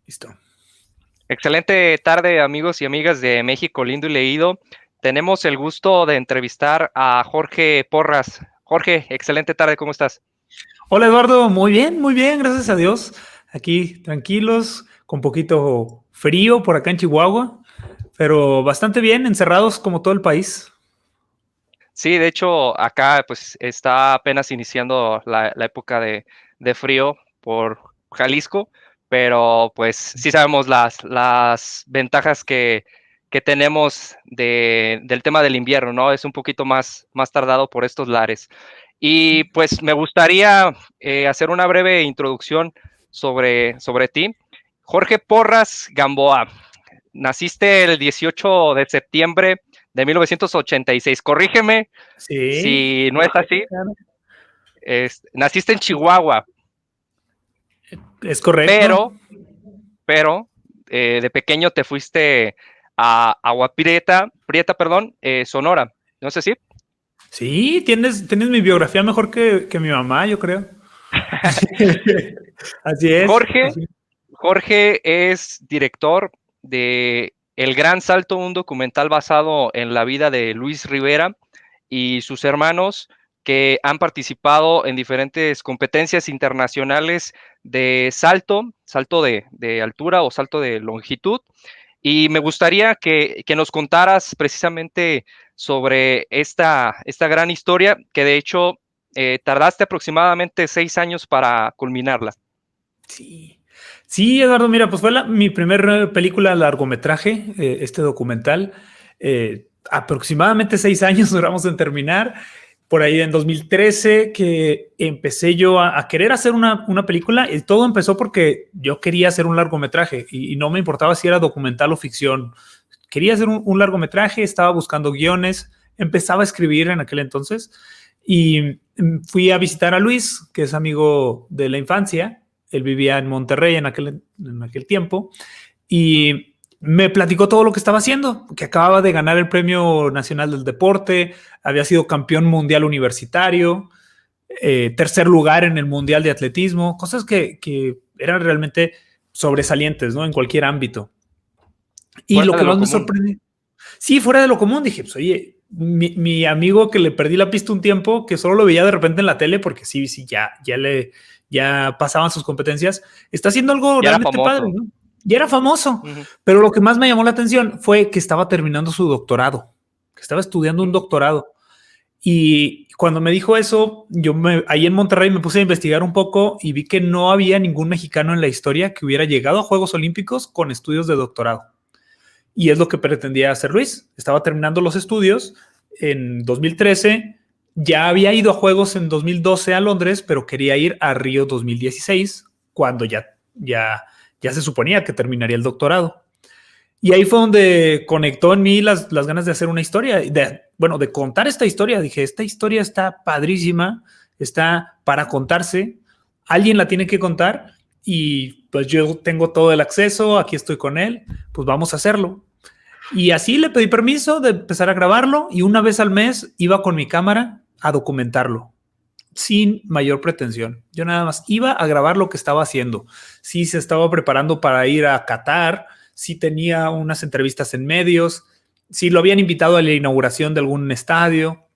Listo. Excelente tarde, amigos y amigas de México Lindo y Leído. Tenemos el gusto de entrevistar a Jorge Porras. Jorge, excelente tarde, ¿cómo estás? Hola Eduardo, muy bien, gracias a Dios. Aquí tranquilos, con poquito frío por acá en Chihuahua, pero bastante bien, encerrados como todo el país. Sí, de hecho, acá pues está apenas iniciando la época de frío por Jalisco, pero pues sí sabemos las ventajas que tenemos del tema del invierno, ¿no? Es un poquito más tardado por estos lares. Y pues me gustaría hacer una breve introducción sobre ti. Jorge Porras Gamboa, naciste el 18 de septiembre de 1986. Corrígeme Sí, si no es así. claro. Naciste en Chihuahua, Es correcto. pero, pero de pequeño te fuiste a Agua Prieta, Sonora. ¿No sé si? Sí, tienes mi biografía mejor que mi mamá, yo creo. Así es. Jorge, Jorge es director de El Gran Salto, un documental basado en la vida de Luis Rivera y sus hermanos que han participado en diferentes competencias internacionales de salto de altura o salto de longitud. Y me gustaría que nos contaras precisamente sobre esta gran historia que de hecho tardaste aproximadamente 6 años para culminarla. Sí. Sí, Eduardo, mira, pues fue mi primer película largometraje, este documental. Aproximadamente 6 años duramos en terminar. Por ahí en 2013 que empecé yo a querer hacer una película y todo empezó porque yo quería hacer un largometraje y no me importaba si era documental o ficción. Quería hacer un largometraje, estaba buscando guiones, empezaba a escribir en aquel entonces y fui a visitar a Luis, que es amigo de la infancia. Él vivía en Monterrey en aquel tiempo y me platicó todo lo que estaba haciendo, que acababa de ganar el Premio Nacional del Deporte, había sido campeón mundial universitario, tercer lugar en el Mundial de Atletismo, cosas que eran realmente sobresalientes, ¿no? En cualquier ámbito. Y lo Fuera que de lo más me común. sorprendió, sí, fuera de lo común, dije, pues oye, mi amigo que le perdí la pista un tiempo, que solo lo veía de repente en la tele, porque sí, sí, ya pasaban sus competencias, está haciendo algo Ya era realmente padre, famoso. ¿no? Ya era famoso, Ujú, pero lo que más me llamó la atención fue que estaba terminando su doctorado, que estaba estudiando un ujú. doctorado. Y cuando me dijo eso, ahí en Monterrey me puse a investigar un poco y vi que no había ningún mexicano en la historia que hubiera llegado a Juegos Olímpicos con estudios de doctorado. Y es lo que pretendía hacer Luis. Estaba terminando los estudios en 2013, ya había ido a Juegos en 2012 a Londres, pero quería ir a Río 2016, cuando ya se suponía que terminaría el doctorado. Y ahí fue donde conectó en mí las ganas de hacer una historia, de contar esta historia. Dije, esta historia está padrísima, está para contarse, alguien la tiene que contar y pues yo tengo todo el acceso, aquí estoy con él, pues vamos a hacerlo. Y así le pedí permiso de empezar a grabarlo y una vez al mes iba con mi cámara a documentarlo sin mayor pretensión. Yo nada más iba a grabar lo que estaba haciendo. Si se estaba preparando para ir a Qatar, si tenía unas entrevistas en medios, si lo habían invitado a la inauguración de algún estadio.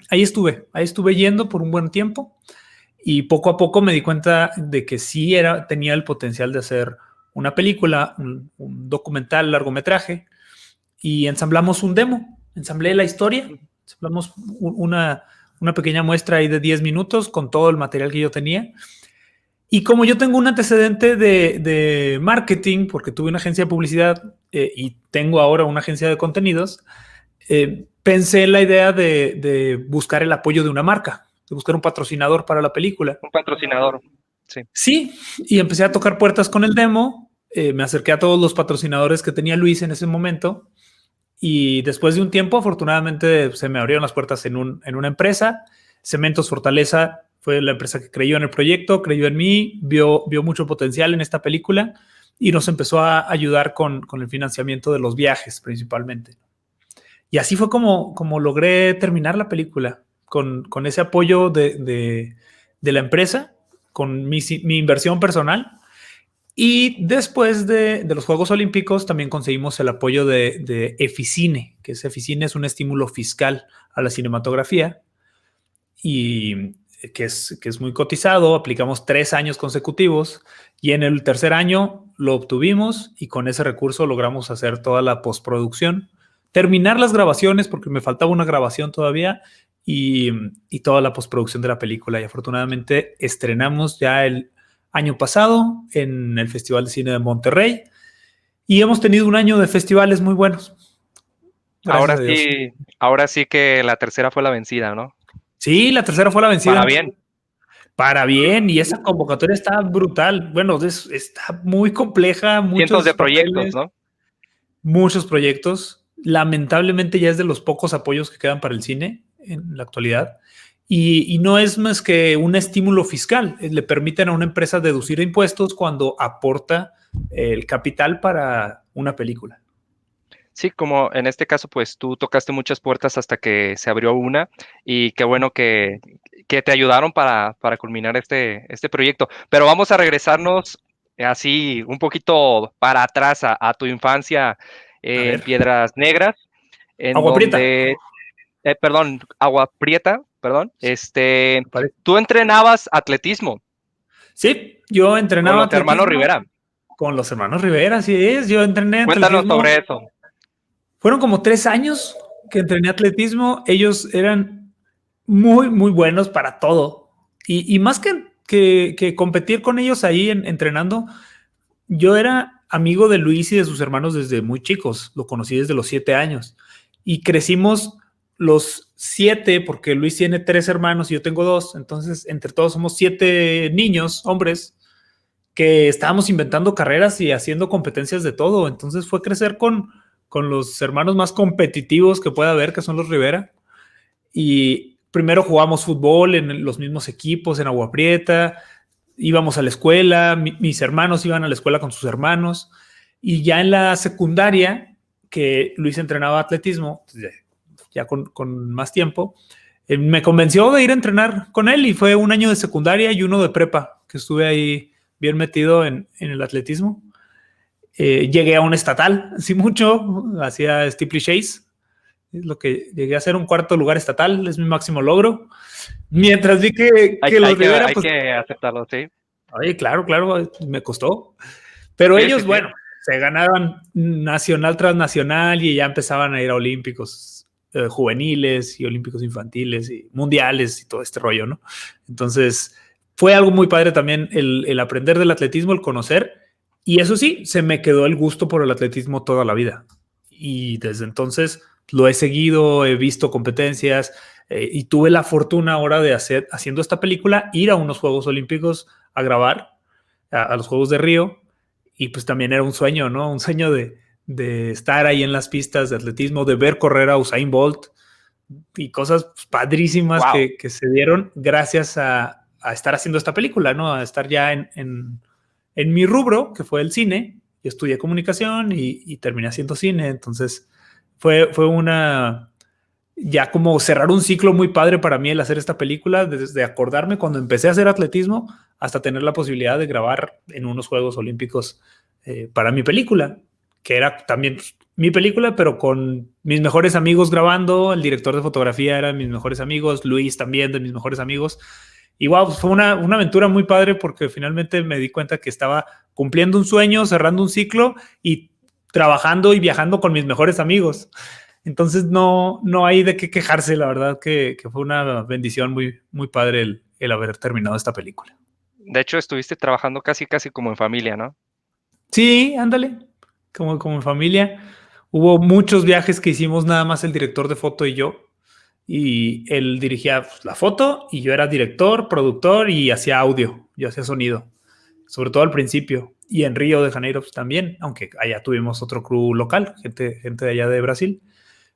Ahí estuve yendo por un buen tiempo y poco a poco me di cuenta de que sí tenía el potencial de hacer una película, un documental, largometraje, y ensamblamos un demo, ensamblé la historia, ensamblamos una pequeña muestra ahí de 10 minutos con todo el material que yo tenía. Y como yo tengo un antecedente de marketing, porque tuve una agencia de publicidad y tengo ahora una agencia de contenidos, pensé en la idea de buscar el apoyo de una marca, de buscar un patrocinador para la película. Un patrocinador. Sí. Sí, y empecé a tocar puertas con el demo, me acerqué a todos los patrocinadores que tenía Luis en ese momento y después de un tiempo, afortunadamente, se me abrieron las puertas en una empresa. Cementos Fortaleza fue la empresa que creyó en el proyecto, creyó en mí, vio mucho potencial en esta película y nos empezó a ayudar con el financiamiento de los viajes principalmente. Y así fue como logré terminar la película, con ese apoyo de la empresa, con mi inversión personal Y después de los Juegos Olímpicos también conseguimos el apoyo de Eficine, que es un estímulo fiscal a la cinematografía y que es muy cotizado. Aplicamos 3 años consecutivos y en el tercer año lo obtuvimos y con ese recurso logramos hacer toda la postproducción, terminar las grabaciones porque me faltaba una grabación todavía y toda la postproducción de la película. Y afortunadamente estrenamos ya el año pasado en el Festival de Cine de Monterrey y hemos tenido un año de festivales muy buenos. Gracias a Dios. Ahora sí que la tercera fue la vencida, ¿no? Sí, la tercera fue la vencida. Para bien. Para bien, y esa convocatoria está brutal. Bueno, está muy compleja, Cientos de muchos proyectos, papeles, ¿no? muchos proyectos. Lamentablemente ya es de los pocos apoyos que quedan para el cine en la actualidad. Y no es más que un estímulo fiscal. Le permiten a una empresa deducir impuestos cuando aporta el capital para una película. Sí, como en este caso, pues tú tocaste muchas puertas hasta que se abrió una y qué bueno que te ayudaron para culminar este proyecto. Pero vamos a regresarnos así un poquito para atrás a tu infancia A en ver, Piedras Negras, en Agua Prieta. donde, perdón, Agua Prieta, perdón, Me parece. tú entrenabas atletismo Sí, yo con entrenaba los hermanos atletismo Rivera. con los hermanos Rivera, así es. Yo entrené Cuéntanos atletismo. sobre eso. Fueron como 3 años que entrené atletismo. Ellos eran muy, muy buenos para todo. Y más que competir con ellos ahí entrenando, yo era amigo de Luis y de sus hermanos desde muy chicos. Lo conocí desde los 7 años. Y crecimos los 7, porque Luis tiene 3 hermanos y yo tengo 2. Entonces, entre todos somos 7 niños, hombres, que estábamos inventando carreras y haciendo competencias de todo. Entonces fue crecer con los hermanos más competitivos que pueda haber, que son los Rivera. Y primero jugamos fútbol en los mismos equipos, en Agua Prieta, íbamos a la escuela, mis hermanos iban a la escuela con sus hermanos. Y ya en la secundaria, que Luis entrenaba atletismo, pues ya con más tiempo, me convenció de ir a entrenar con él y fue un año de secundaria y uno de prepa, que estuve ahí bien metido en el atletismo. Llegué a un estatal, sí mucho, hacía steeplechase, es lo que llegué a hacer, un cuarto lugar estatal, es mi máximo logro. Mientras vi que los Rivera, Hay pues, que aceptarlo, sí. oye, claro, claro, me costó. Pero Sí, sí, ellos, sí. bueno, se ganaban nacional tras nacional y ya empezaban a ir a olímpicos juveniles y olímpicos infantiles y mundiales y todo este rollo, ¿no? Entonces, fue algo muy padre también el aprender del atletismo, el conocer. Y eso sí, se me quedó el gusto por el atletismo toda la vida. Y desde entonces lo he seguido, he visto competencias y tuve la fortuna ahora de haciendo esta película, ir a unos Juegos Olímpicos a grabar, a los Juegos de Río, y pues también era un sueño, ¿no? Un sueño de estar ahí en las pistas de atletismo, de ver correr a Usain Bolt y cosas pues, padrísimas Wow. que se dieron gracias a estar haciendo esta película, ¿no? A estar ya en mi rubro, que fue el cine. Yo estudié comunicación y terminé haciendo cine, entonces fue una, ya como cerrar un ciclo muy padre para mí el hacer esta película, desde acordarme cuando empecé a hacer atletismo hasta tener la posibilidad de grabar en unos Juegos Olímpicos para mi película, que era también pues, mi película, pero con mis mejores amigos grabando, el director de fotografía era de mis mejores amigos, Luis también de mis mejores amigos. Y wow, fue una aventura muy padre porque finalmente me di cuenta que estaba cumpliendo un sueño, cerrando un ciclo y trabajando y viajando con mis mejores amigos. Entonces no hay de qué quejarse, la verdad que fue una bendición muy, muy padre el haber terminado esta película. De hecho, estuviste trabajando casi, casi como en familia, ¿no? Sí, ándale, como en familia. Hubo muchos viajes que hicimos nada más el director de foto y yo. Y él dirigía pues, la foto y yo era director, productor y hacía audio, yo hacía sonido, sobre todo al principio. Y en Río de Janeiro pues, también, aunque allá tuvimos otro crew local, gente de allá de Brasil.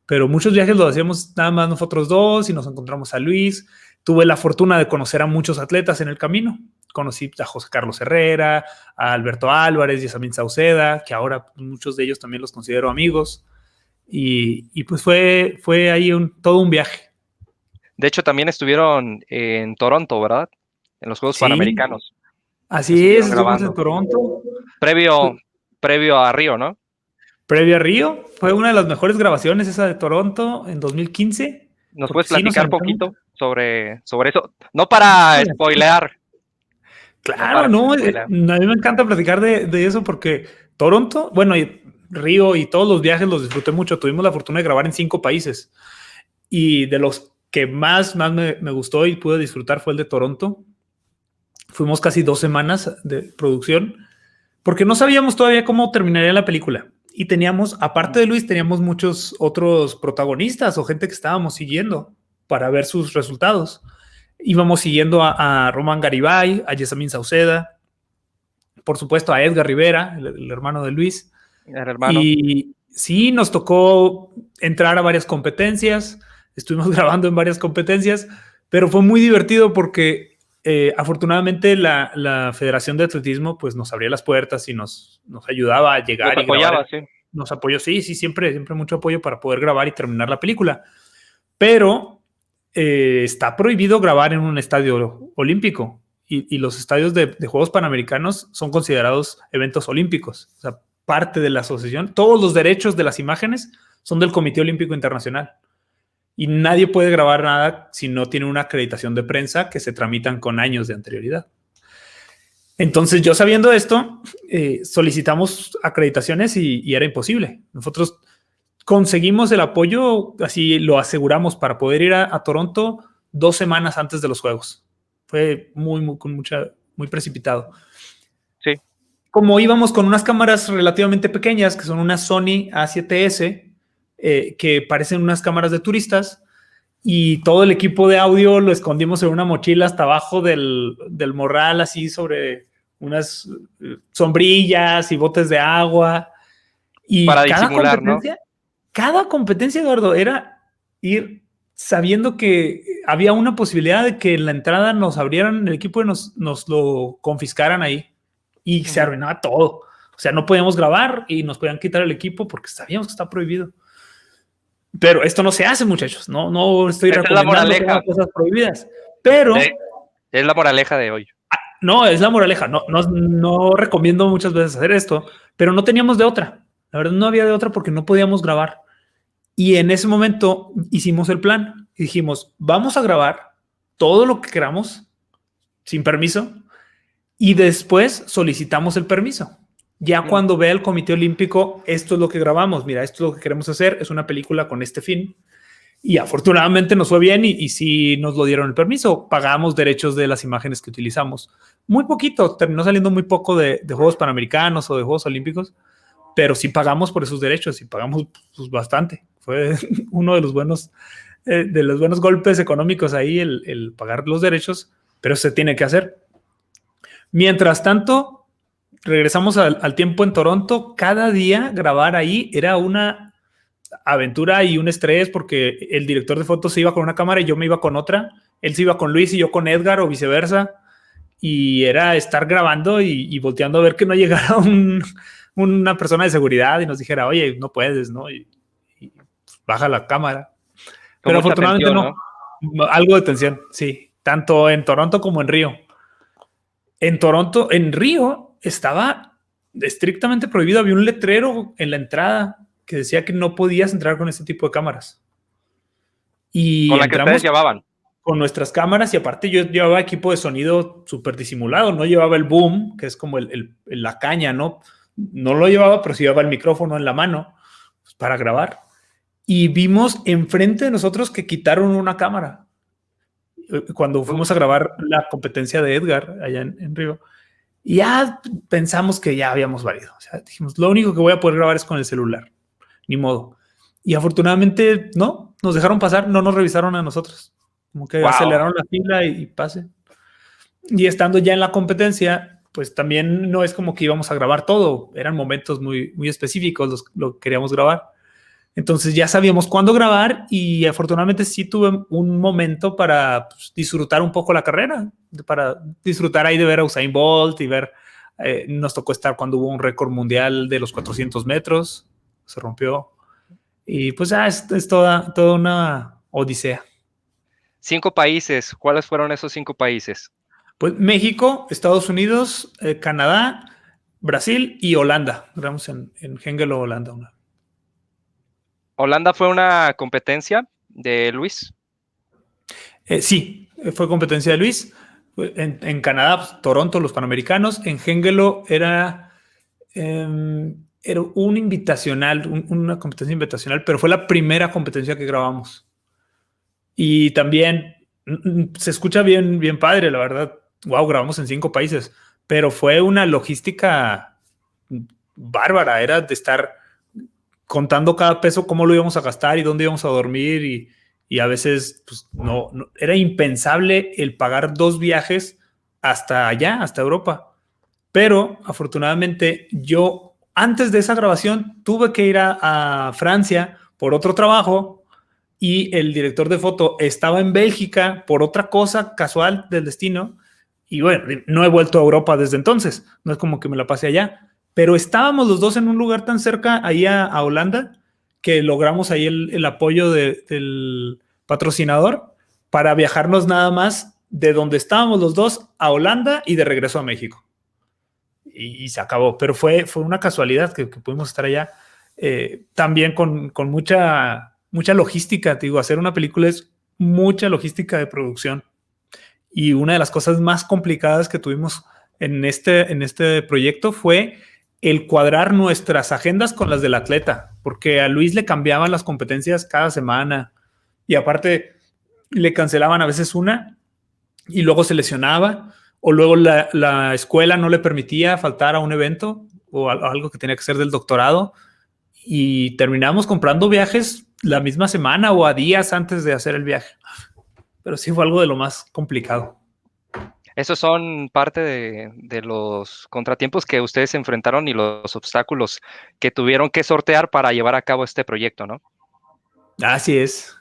Pero muchos viajes los hacíamos nada más nosotros dos y nos encontramos a Luis. Tuve la fortuna de conocer a muchos atletas en el camino. Conocí a José Carlos Herrera, a Alberto Álvarez y a Samín Sauceda, que ahora pues, muchos de ellos también los considero amigos. Y pues fue ahí todo un viaje. De hecho, también estuvieron en Toronto, ¿verdad? En los Juegos Sí, Panamericanos. así es, Estuvieron estuvimos en grabando. Toronto. Previo, previo a Río, ¿no? Previo a Río, fue una de las mejores grabaciones esa de Toronto en 2015. ¿Nos Porque puedes sí nos platicar aventamos. poquito sobre eso? No para spoilear, no Claro, para no, spoilear. a mí me encanta platicar de eso porque Toronto, bueno, y Río y todos los viajes los disfruté mucho. Tuvimos la fortuna de grabar en 5 países y de los que más me gustó y pude disfrutar fue el de Toronto. Fuimos casi 2 semanas de producción porque no sabíamos todavía cómo terminaría la película. Y teníamos, aparte de Luis, teníamos muchos otros protagonistas o gente que estábamos siguiendo para ver sus resultados. Íbamos siguiendo a Román Garibay, a Jessamine Sauceda, por supuesto a Edgar Rivera, el hermano de Luis. El hermano. Y sí, nos tocó entrar a varias competencias, estuvimos grabando en varias competencias, pero fue muy divertido porque afortunadamente la Federación de Atletismo pues nos abría las puertas y nos ayudaba a llegar Nos y grabar. apoyaba, sí. Nos apoyó, sí, siempre mucho apoyo para poder grabar y terminar la película. Pero está prohibido grabar en un estadio olímpico y los estadios de Juegos Panamericanos son considerados eventos olímpicos. O sea, parte de la asociación, todos los derechos de las imágenes son del Comité Olímpico Internacional. Y nadie puede grabar nada si no tiene una acreditación de prensa que se tramitan con años de anterioridad. Entonces, yo sabiendo esto, solicitamos acreditaciones y era imposible. Nosotros conseguimos el apoyo, así lo aseguramos para poder ir a Toronto 2 semanas antes de los Juegos. Fue muy precipitado. Sí. Como íbamos con unas cámaras relativamente pequeñas, que son unas Sony A7S, que parecen unas cámaras de turistas, y todo el equipo de audio lo escondimos en una mochila hasta abajo del morral, así sobre unas sombrillas y botes de agua. Y Para disimular, ¿no? Cada competencia, Eduardo, era ir sabiendo que había una posibilidad de que en la entrada nos abrieran el equipo y nos lo confiscaran ahí. Y se arruinaba todo. O sea, no podíamos grabar y nos podían quitar el equipo porque sabíamos que está prohibido. Pero esto no se hace, muchachos. No estoy recomendando que hagan cosas prohibidas. Pero es la moraleja de hoy. No, es la moraleja. No recomiendo muchas veces hacer esto, pero no teníamos de otra. La verdad, no había de otra porque no podíamos grabar. Y en ese momento hicimos el plan y dijimos, vamos a grabar todo lo que queramos sin permiso y después solicitamos el permiso. Ya cuando vea el Comité Olímpico, esto es lo que grabamos. Mira, esto es lo que queremos hacer. Es una película con este fin. Y afortunadamente nos fue bien y sí nos lo dieron el permiso. Pagamos derechos de las imágenes que utilizamos. Muy poquito, terminó saliendo muy poco de Juegos Panamericanos o de Juegos Olímpicos, pero sí pagamos por esos derechos y pagamos pues, bastante. Fue uno de los buenos golpes económicos ahí el pagar los derechos, pero se tiene que hacer. Mientras tanto, regresamos al tiempo en Toronto. Cada día grabar ahí era una aventura y un estrés porque el director de fotos se iba con una cámara y yo me iba con otra. Él se iba con Luis y yo con Edgar o viceversa. Y era estar grabando y volteando a ver que no llegara una persona de seguridad y nos dijera, oye, no puedes, ¿no? Y baja la cámara. Pero afortunadamente tensión, ¿no? Algo de tensión, sí. Tanto en Toronto como en Río. En Río estaba estrictamente prohibido. Había un letrero en la entrada que decía que no podías entrar con este tipo de cámaras. Y con la que ustedes llevaban. Con nuestras cámaras y aparte yo llevaba equipo de sonido súper disimulado. No llevaba el boom, que es como la caña, ¿no? No lo llevaba, pero sí llevaba el micrófono en la mano pues, para grabar. Y vimos enfrente de nosotros que quitaron una cámara. Cuando fuimos a grabar la competencia de Edgar allá en Río. Y ya pensamos que ya habíamos valido. O sea, dijimos, lo único que voy a poder grabar es con el celular. Ni modo. Y afortunadamente, no, nos dejaron pasar, no nos revisaron a nosotros. Como que aceleraron la fila y pase. Y estando ya en la competencia, pues también no es como que íbamos a grabar todo. Eran momentos muy, muy específicos lo que queríamos grabar. Entonces ya sabíamos cuándo grabar y afortunadamente sí tuve un momento para pues, disfrutar un poco la carrera, para disfrutar ahí de ver a Usain Bolt y ver, nos tocó estar cuando hubo un récord mundial de los 400 metros, se rompió y pues es toda una odisea. 5 países, ¿cuáles fueron esos 5 países? Pues México, Estados Unidos, Canadá, Brasil y Holanda. Grabamos en Hengelo, Holanda. Holanda fue una competencia de Luis. Sí, fue competencia de Luis. En Canadá, pues, Toronto, los Panamericanos. En Hengelo era un invitacional, una competencia invitacional, pero fue la primera competencia que grabamos. Y también se escucha bien, bien padre, la verdad. Wow, grabamos en 5 países, pero fue una logística bárbara. Era de estar contando cada peso, cómo lo íbamos a gastar y dónde íbamos a dormir. Y a veces pues, no, era impensable el pagar 2 viajes hasta allá, hasta Europa. Pero afortunadamente yo, antes de esa grabación, tuve que ir a Francia por otro trabajo y el director de foto estaba en Bélgica por otra cosa casual del destino. Y bueno, no he vuelto a Europa desde entonces. No es como que me la pase allá. Pero estábamos los dos en un lugar tan cerca, ahí a Holanda, que logramos ahí el apoyo del patrocinador para viajarnos nada más de donde estábamos los dos a Holanda y de regreso a México. Y se acabó, pero fue una casualidad que pudimos estar allá. También con mucha logística, te digo, hacer una película es mucha logística de producción. Y una de las cosas más complicadas que tuvimos en este proyecto fue el cuadrar nuestras agendas con las del atleta, porque a Luis le cambiaban las competencias cada semana y aparte le cancelaban a veces una y luego se lesionaba o luego la escuela no le permitía faltar a un evento o algo que tenía que ser del doctorado y terminamos comprando viajes la misma semana o a días antes de hacer el viaje. Pero sí fue algo de lo más complicado. Esos son parte de los contratiempos que ustedes enfrentaron y los obstáculos que tuvieron que sortear para llevar a cabo este proyecto, ¿no? Así es.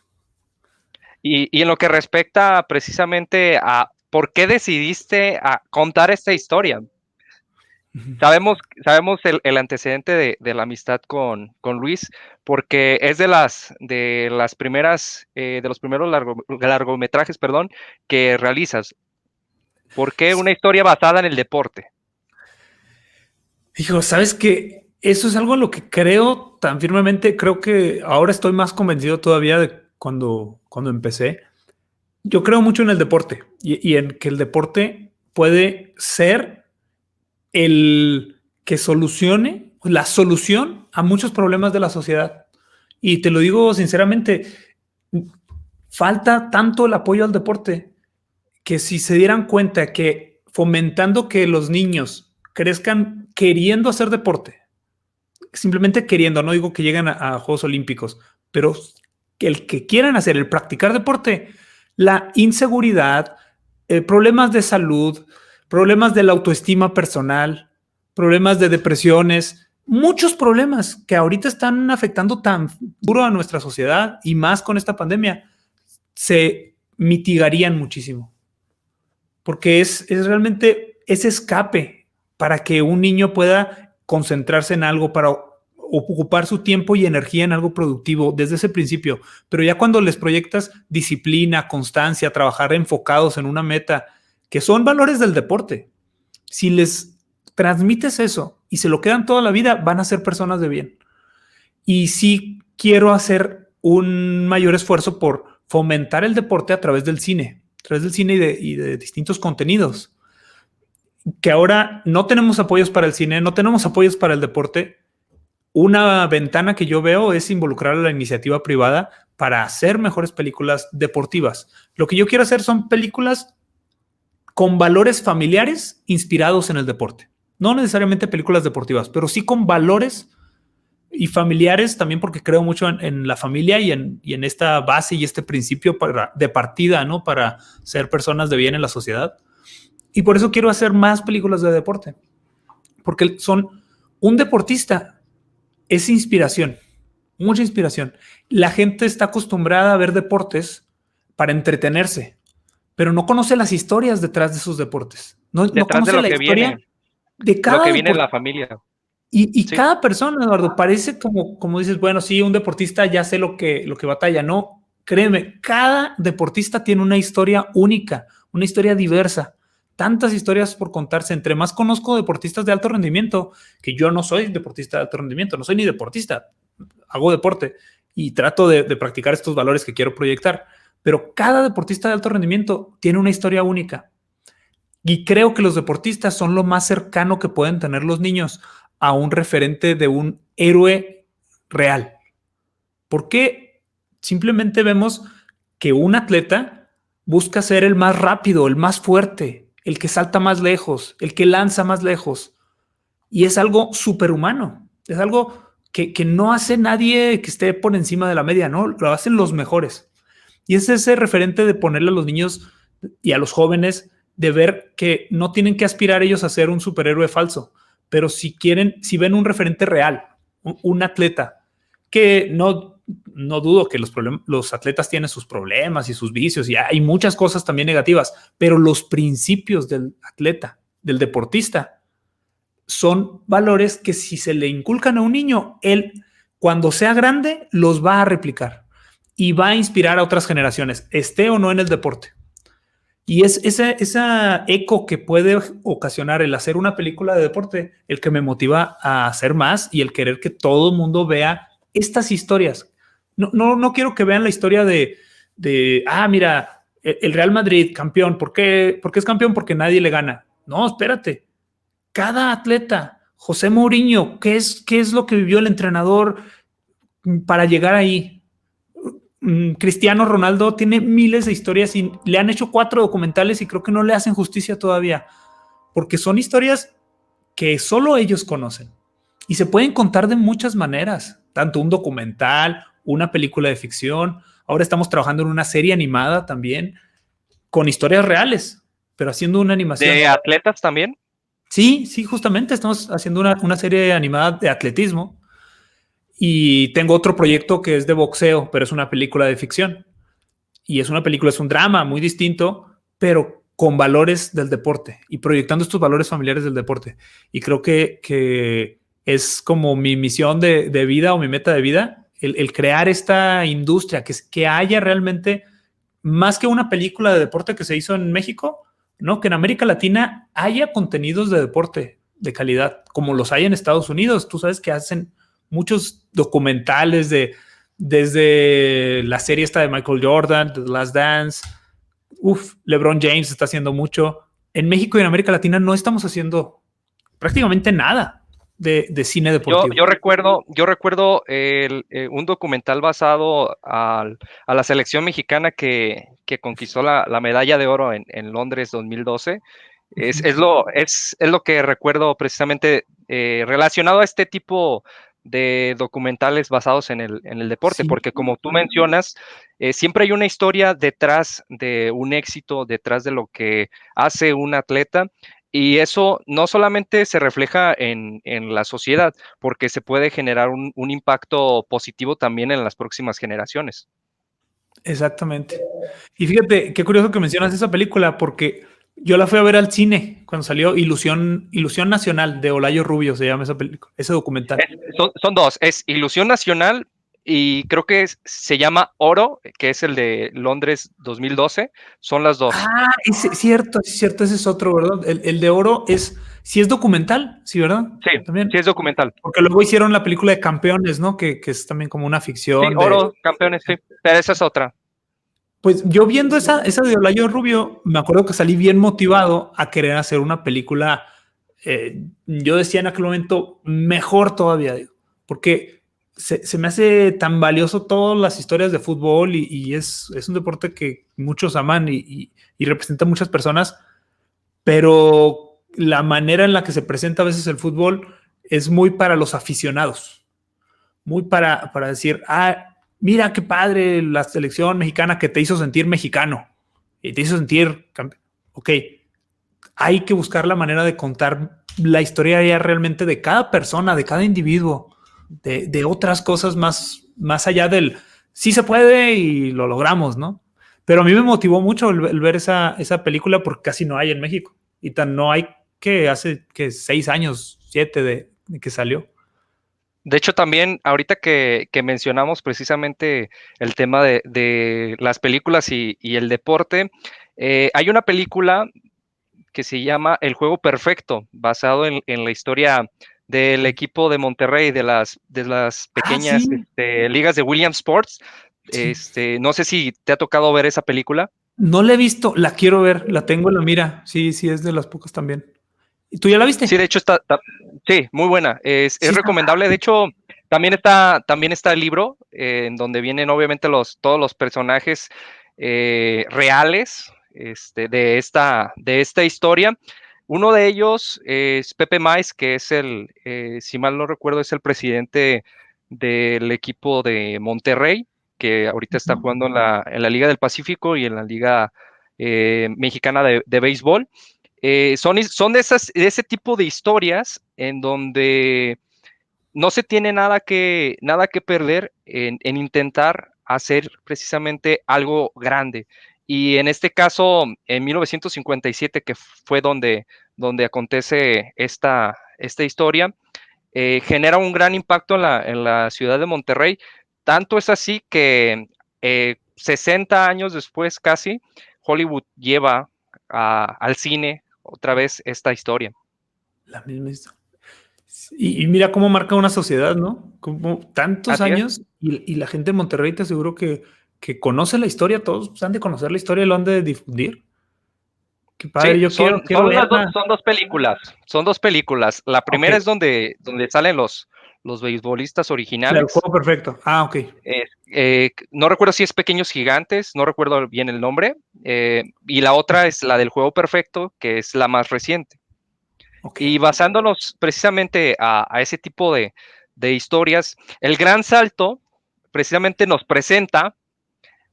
Y en lo que respecta precisamente a por qué decidiste a contar esta historia. Sabemos el antecedente de la amistad con Luis, porque es de las primeras, de los primeros largometrajes, perdón, que realizas. ¿Por qué una historia basada en el deporte? Hijo, ¿sabes qué? Eso es algo en lo que creo tan firmemente. Creo que ahora estoy más convencido todavía de cuando empecé. Yo creo mucho en el deporte y en que el deporte puede ser el que solucione, la solución a muchos problemas de la sociedad. Y te lo digo sinceramente, falta tanto el apoyo al deporte que si se dieran cuenta que fomentando que los niños crezcan queriendo hacer deporte, simplemente queriendo, no digo que lleguen a Juegos Olímpicos, pero que el que quieran hacer, el practicar deporte, la inseguridad, problemas de salud, problemas de la autoestima personal, problemas de depresiones, muchos problemas que ahorita están afectando tan duro a nuestra sociedad y más con esta pandemia, se mitigarían muchísimo. Porque es realmente ese escape para que un niño pueda concentrarse en algo, para ocupar su tiempo y energía en algo productivo desde ese principio. Pero ya cuando les proyectas disciplina, constancia, trabajar enfocados en una meta, que son valores del deporte, si les transmites eso y se lo quedan toda la vida, van a ser personas de bien. Y sí quiero hacer un mayor esfuerzo por fomentar el deporte a través del cine y de distintos contenidos. Que ahora no tenemos apoyos para el cine, no tenemos apoyos para el deporte. Una ventana que yo veo es involucrar a la iniciativa privada para hacer mejores películas deportivas. Lo que yo quiero hacer son películas con valores familiares inspirados en el deporte. No necesariamente películas deportivas, pero sí con valores y familiares también, porque creo mucho en la familia y en esta base y este principio de partida, ¿no? Para ser personas de bien en la sociedad. Y por eso quiero hacer más películas de deporte, porque son un deportista, es inspiración, mucha inspiración. La gente está acostumbrada a ver deportes para entretenerse, pero no conoce las historias detrás de esos deportes. No conoce la historia de cada lo que viene deporte. en la familia. Y sí. Cada persona, Eduardo, parece como dices, bueno, sí, un deportista ya sé lo que batalla. No, créeme, cada deportista tiene una historia única, una historia diversa. tantas historias por contarse. Entre más conozco deportistas de alto rendimiento, que yo no soy deportista de alto rendimiento, no soy ni deportista, hago deporte y trato de practicar estos valores que quiero proyectar, pero cada deportista de alto rendimiento tiene una historia única. Y creo que los deportistas son lo más cercano que pueden tener los niños a un referente de un héroe real. Porque simplemente vemos que un atleta busca ser el más rápido, el más fuerte, el que salta más lejos, el que lanza más lejos. Y es algo superhumano. Es algo que no hace nadie que esté por encima de la media, ¿no? Lo hacen los mejores. Y es ese referente de ponerle a los niños y a los jóvenes de ver que no tienen que aspirar ellos a ser un superhéroe falso, pero si quieren, si ven un referente real, un atleta, que no dudo que los atletas tienen sus problemas y sus vicios y hay muchas cosas también negativas, pero los principios del atleta, del deportista, son valores que si se le inculcan a un niño, él cuando sea grande los va a replicar y va a inspirar a otras generaciones, esté o no en el deporte. Y es esa eco que puede ocasionar el hacer una película de deporte, el que me motiva a hacer más y el querer que todo el mundo vea estas historias. No quiero que vean la historia mira, el Real Madrid, campeón. ¿Por qué es campeón? Porque nadie le gana. No, espérate. Cada atleta, José Mourinho, ¿qué es lo que vivió el entrenador para llegar ahí? Cristiano Ronaldo tiene miles de historias y le han hecho 4 documentales y creo que no le hacen justicia todavía, porque son historias que solo ellos conocen y se pueden contar de muchas maneras, tanto un documental, una película de ficción. Ahora estamos trabajando en una serie animada también con historias reales, pero haciendo una animación. ¿De atletas también? Sí, justamente estamos haciendo una serie animada de atletismo. Y tengo otro proyecto que es de boxeo, pero es una película de ficción. Y es una película, es un drama muy distinto, pero con valores del deporte y proyectando estos valores familiares del deporte. Y creo que es como mi misión de vida o mi meta de vida, el crear esta industria, que haya realmente, más que una película de deporte que se hizo en México, ¿no? Que en América Latina haya contenidos de deporte de calidad, como los hay en Estados Unidos. Tú sabes que hacen muchos documentales desde la serie esta de Michael Jordan, The Last Dance. LeBron James está haciendo mucho. En México y en América Latina no estamos haciendo prácticamente nada de cine deportivo. Yo recuerdo un documental basado a la selección mexicana que conquistó la medalla de oro en Londres 2012. Es lo que recuerdo precisamente relacionado a este tipo de documentales basados en el deporte, Sí. porque como tú mencionas, siempre hay una historia detrás de un éxito, detrás de lo que hace un atleta, y eso no solamente se refleja en la sociedad, porque se puede generar un impacto positivo también en las próximas generaciones. Exactamente. Y fíjate, qué curioso que mencionas esa película, porque yo la fui a ver al cine cuando salió Ilusión Nacional de Olayo Rubio, se llama esa película, ese documental. Son dos, es Ilusión Nacional y creo que se llama Oro, que es el de Londres 2012, son las dos. Es cierto, ese es otro, ¿verdad? El de Oro sí es documental, sí, ¿verdad? Sí, También. sí es documental. Porque luego hicieron la película de Campeones, ¿no? Que es también como una Sí, ficción de... Oro, campeones, sí, pero esa es otra. Pues yo viendo esa de Olayo Rubio, me acuerdo que salí bien motivado a querer hacer una película. Yo decía en aquel momento, mejor todavía, digo, porque se me hace tan valioso todas las historias de fútbol y es un deporte que muchos aman y representa a muchas personas, pero la manera en la que se presenta a veces el fútbol es muy para los aficionados, muy para decir, mira qué padre la selección mexicana que te hizo sentir mexicano y te hizo sentir campeón. Ok, hay que buscar la manera de contar la historia ya realmente de cada persona, de cada individuo, de otras cosas más allá del sí se puede y lo logramos, ¿no? Pero a mí me motivó mucho el ver esa película porque casi no hay en México y tan no hay que hace que 6 años, 7 de que salió. De hecho, también ahorita que mencionamos precisamente el tema de las películas y el deporte, hay una película que se llama El Juego Perfecto, basado en la historia del equipo de Monterrey, de las Ah, pequeñas sí, ligas de Williams Sports. sí. No sé si te ha tocado ver esa película. No la he visto, la quiero ver, la tengo en la mira. Sí, sí, es de las pocas también. ¿Y tú ya la Sí, viste? de hecho sí, muy buena. Es Sí, está. recomendable. De hecho, también está el libro, en donde vienen obviamente todos los personajes reales, de esta historia. Uno de ellos es Pepe Mais, que es si mal no recuerdo, es el presidente del equipo de Monterrey, que ahorita está Ujú. jugando en la Liga del Pacífico y en la Liga Mexicana de Béisbol. Son de ese tipo de historias en donde no se tiene nada que perder en intentar hacer precisamente algo grande. Y en este caso, en 1957, que fue donde acontece esta historia, genera un gran impacto en la ciudad de Monterrey. Tanto es así que 60 años después casi, Hollywood lleva al cine otra vez esta historia. La misma historia. Y mira cómo marca una sociedad, ¿no? Como tantos Así es. años y la gente en Monterrey te aseguro que conoce la historia, todos han de conocer la historia y lo han de difundir. Qué Sí, padre, yo quiero verla. son dos películas. Son dos películas. La Ok, primera es donde salen los beisbolistas la del originales. juego perfecto. Ah, ok, No recuerdo si es Pequeños Gigantes, no recuerdo bien el nombre. Y la otra es la del Juego Perfecto, que es la más reciente. ok. Y basándonos precisamente a ese tipo de historias, El Gran Salto precisamente nos presenta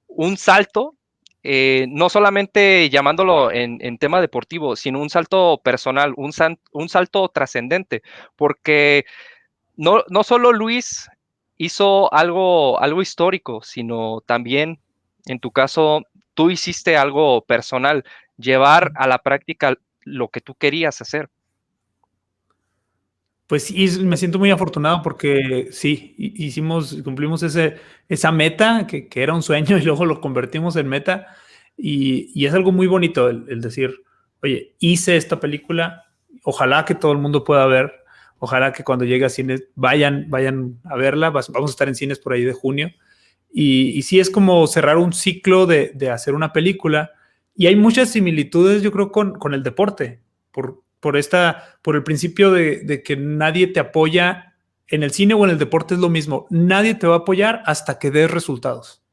un salto, no solamente llamándolo en tema deportivo, sino un salto personal, un salto trascendente, porque no solo Luis hizo algo histórico, sino también, en tu caso, tú hiciste algo personal, llevar a la práctica lo que tú querías hacer. Pues sí, me siento muy afortunado porque sí, cumplimos esa meta que era un sueño y luego lo convertimos en meta y es algo muy bonito el decir, oye, hice esta película, ojalá que todo el mundo pueda ver, ojalá que cuando llegue a cines vayan a verla, vamos a estar en cines por ahí de junio y sí es como cerrar un ciclo de hacer una película y hay muchas similitudes yo creo con el deporte, por el principio de que nadie te apoya en el cine o en el deporte es lo mismo. Nadie te va a apoyar hasta que des resultados.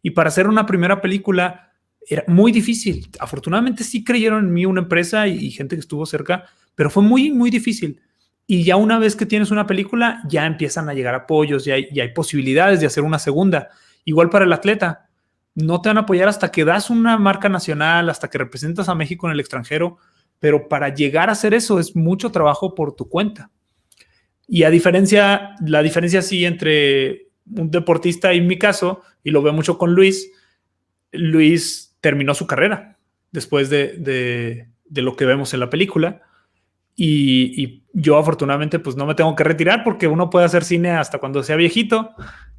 Y para hacer una primera película era muy difícil. Afortunadamente sí creyeron en mí una empresa y gente que estuvo cerca, pero fue muy, muy difícil. Y ya una vez que tienes una película, ya empiezan a llegar apoyos, ya hay posibilidades de hacer una segunda. Igual para el atleta, no te van a apoyar hasta que das una marca nacional, hasta que representas a México en el extranjero, pero para llegar a hacer eso es mucho trabajo por tu cuenta. Y la diferencia sí entre un deportista y mi caso, y lo veo mucho con Luis terminó su carrera después de lo que vemos en la película. Y yo afortunadamente pues no me tengo que retirar porque uno puede hacer cine hasta cuando sea viejito.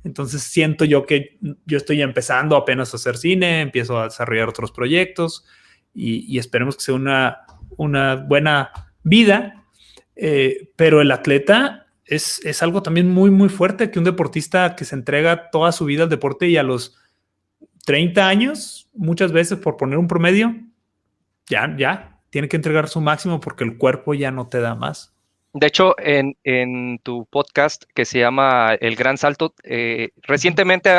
Entonces siento yo que yo estoy empezando apenas a hacer cine, empiezo a desarrollar otros proyectos y esperemos que sea una buena vida. Pero el atleta es algo también muy, muy fuerte que un deportista que se entrega toda su vida al deporte y a los 30 años, muchas veces por poner un promedio, ya, tiene que entregar su máximo porque el cuerpo ya no te da más. De hecho, en tu podcast que se llama El Gran Salto, recientemente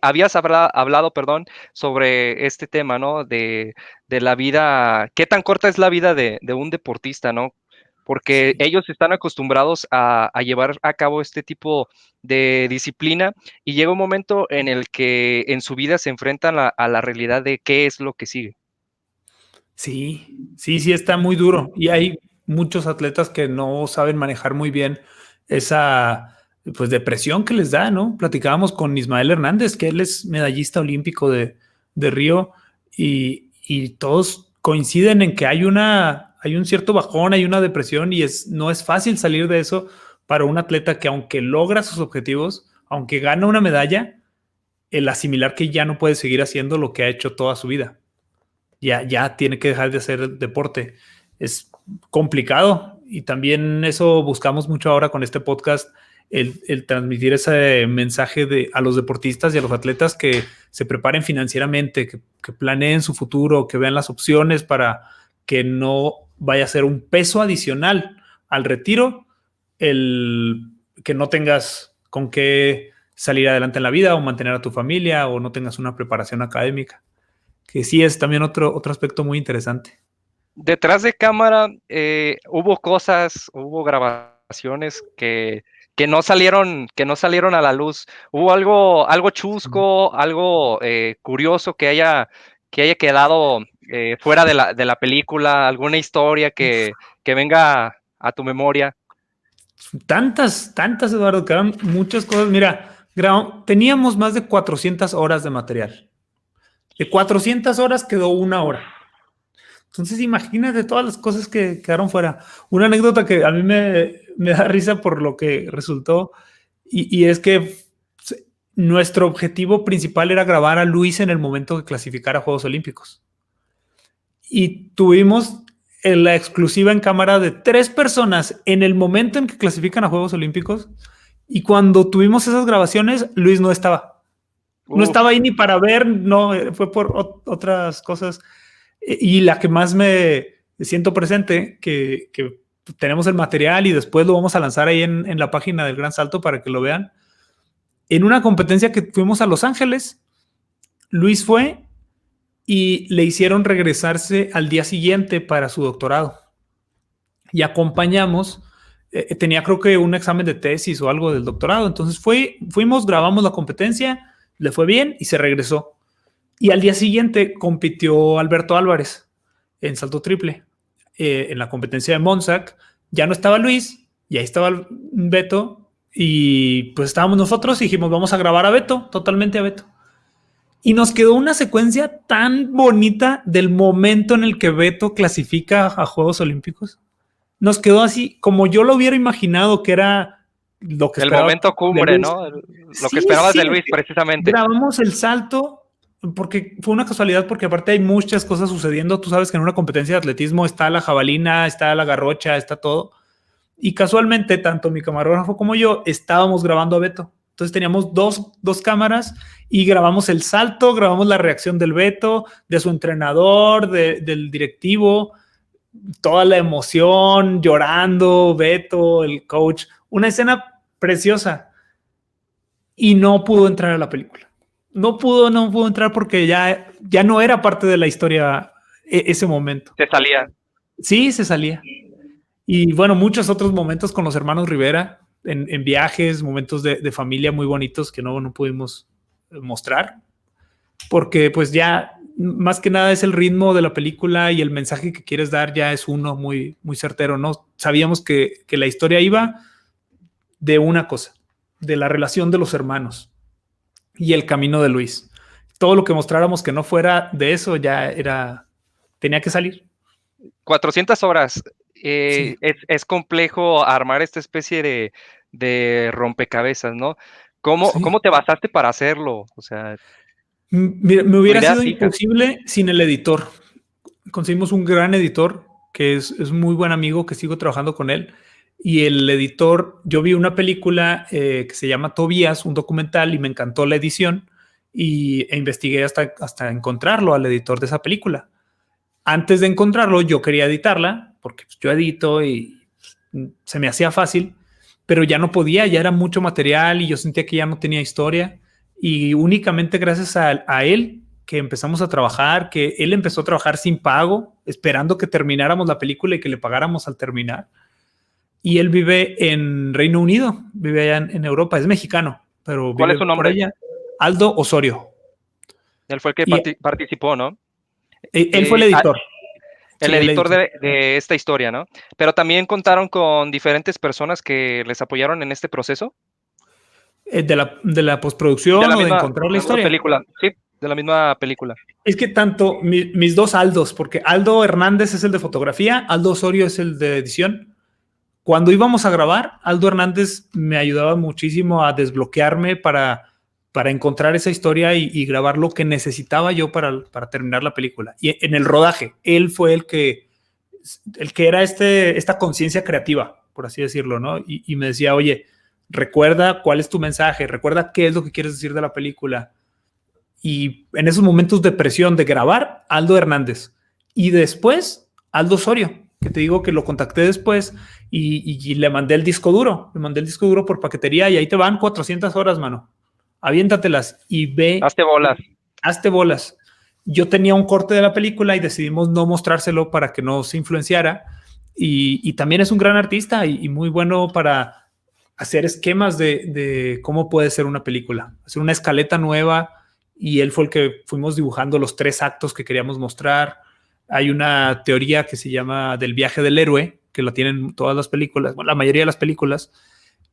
habías hablado, perdón, sobre este tema, ¿no? De la vida, qué tan corta es la vida de un deportista, ¿no? Porque Sí, ellos están acostumbrados a llevar a cabo este tipo de disciplina y llega un momento en el que en su vida se enfrentan a la realidad de qué es lo que sigue. sí, está muy duro. Y hay muchos atletas que no saben manejar muy bien esa pues depresión que les da, ¿no? Platicábamos con Ismael Hernández, que él es medallista olímpico de Río, y todos coinciden en que hay un cierto bajón, hay una depresión, y no es fácil salir de eso para un atleta que aunque logra sus objetivos, aunque gana una medalla, el asimilar que ya no puede seguir haciendo lo que ha hecho toda su vida ya tiene que dejar de hacer deporte. es complicado. Y también eso buscamos mucho ahora con este podcast, el transmitir ese mensaje a los deportistas y a los atletas que se preparen financieramente, que planeen su futuro, que vean las opciones para que no vaya a ser un peso adicional al retiro, el que no tengas con qué salir adelante en la vida o mantener a tu familia o no tengas una preparación académica, que sí es también otro aspecto muy interesante. Detrás de cámara hubo grabaciones que no salieron a la luz. Hubo algo chusco, algo curioso que haya quedado fuera de la película, alguna historia que venga a tu memoria. Tantas, Eduardo, que eran muchas cosas. Mira, teníamos más de 400 horas de material. De 400 horas quedó 1 hora. Entonces, imagínate todas las cosas que quedaron fuera. Una anécdota que a mí me da risa por lo que resultó, y es que nuestro objetivo principal era grabar a Luis en el momento que clasificara a Juegos Olímpicos. Y tuvimos la exclusiva en cámara de 3 personas en el momento en que clasifican a Juegos Olímpicos. Y cuando tuvimos esas grabaciones, Luis no estaba. No estaba ahí ni para ver, no, fue por otras cosas. Y la que más me siento presente, que tenemos el material y después lo vamos a lanzar ahí en la página del Gran Salto para que lo vean. En una competencia que fuimos a Los Ángeles, Luis fue y le hicieron regresarse al día siguiente para su doctorado. Y acompañamos, tenía creo que un examen de tesis o algo del doctorado. Entonces fuimos, grabamos la competencia, le fue bien y se regresó. Y al día siguiente compitió Alberto Álvarez en salto triple. En la competencia de Monzac ya no estaba Luis y ahí estaba Beto. Y pues estábamos nosotros y dijimos, vamos a grabar a Beto, totalmente a Beto. Y nos quedó una secuencia tan bonita del momento en el que Beto clasifica a Juegos Olímpicos. Nos quedó así, como yo lo hubiera imaginado que era lo que esperaba. El momento cumbre, ¿no? Lo que esperabas de Luis, precisamente. Grabamos el salto, porque fue una casualidad, porque aparte hay muchas cosas sucediendo. Tú sabes que en una competencia de atletismo está la jabalina, está la garrocha, está todo. Y casualmente, tanto mi camarógrafo como yo estábamos grabando a Beto. Entonces teníamos dos cámaras y grabamos el salto, grabamos la reacción del Beto, de su entrenador, del directivo, toda la emoción, llorando, Beto, el coach. Una escena preciosa. Y no pudo entrar a la película. No pudo entrar porque ya no era parte de la historia ese momento. Se salía. Sí, se salía. Y bueno, muchos otros momentos con los hermanos Rivera, en viajes, momentos de familia muy bonitos que no pudimos mostrar, porque pues ya más que nada es el ritmo de la película y el mensaje que quieres dar ya es uno muy, muy certero, ¿no? Sabíamos que la historia iba de una cosa, de la relación de los hermanos y el camino de Luis. Todo lo que mostráramos que no fuera de eso ya tenía que salir. 400 horas. Sí. Es complejo armar esta especie de rompecabezas, ¿no? ¿Cómo te basaste para hacerlo? O sea, mira, me hubiera sido imposible sin el editor. Conseguimos un gran editor que es muy buen amigo, que sigo trabajando con él. Y el editor, yo vi una película que se llama Tobías, un documental, y me encantó la edición e investigué hasta encontrarlo al editor de esa película. Antes de encontrarlo, yo quería editarla, porque yo edito y se me hacía fácil, pero ya no podía, ya era mucho material y yo sentía que ya no tenía historia. Y únicamente gracias a él que empezamos a trabajar, que él empezó a trabajar sin pago, esperando que termináramos la película y que le pagáramos al terminar. Y él vive en Reino Unido, vive allá en Europa, es mexicano, pero ¿cuál es su nombre? Por allá. Aldo Osorio. Él fue el que participó, ¿no? Él fue el editor. El editor de esta historia, ¿no? Pero también contaron con diferentes personas que les apoyaron en este proceso. De la postproducción o de encontrar la historia. Película. Sí, de la misma película. Es que tanto mis dos Aldos, porque Aldo Hernández es el de fotografía, Aldo Osorio es el de edición. Cuando íbamos a grabar, Aldo Hernández me ayudaba muchísimo a desbloquearme para encontrar esa historia y grabar lo que necesitaba yo para terminar la película. Y en el rodaje, él fue el que el que era esta conciencia creativa, por así decirlo, ¿no? Y me decía, oye, recuerda cuál es tu mensaje, recuerda qué es lo que quieres decir de la película. Y en esos momentos de presión de grabar, Aldo Hernández. Y después, Aldo Osorio, que te digo que lo contacté después y le mandé el disco duro. Le mandé el disco duro por paquetería y ahí te van 400 horas, mano. Aviéntatelas y ve. Hazte bolas. Hazte bolas. Yo tenía un corte de la película y decidimos no mostrárselo para que no se influenciara. Y también es un gran artista y muy bueno para hacer esquemas de cómo puede ser una película. Hacer una escaleta nueva y él fue el que fuimos dibujando los 3 actos que queríamos mostrar. Hay una teoría que se llama del viaje del héroe, que la tienen todas las películas, bueno, la mayoría de las películas,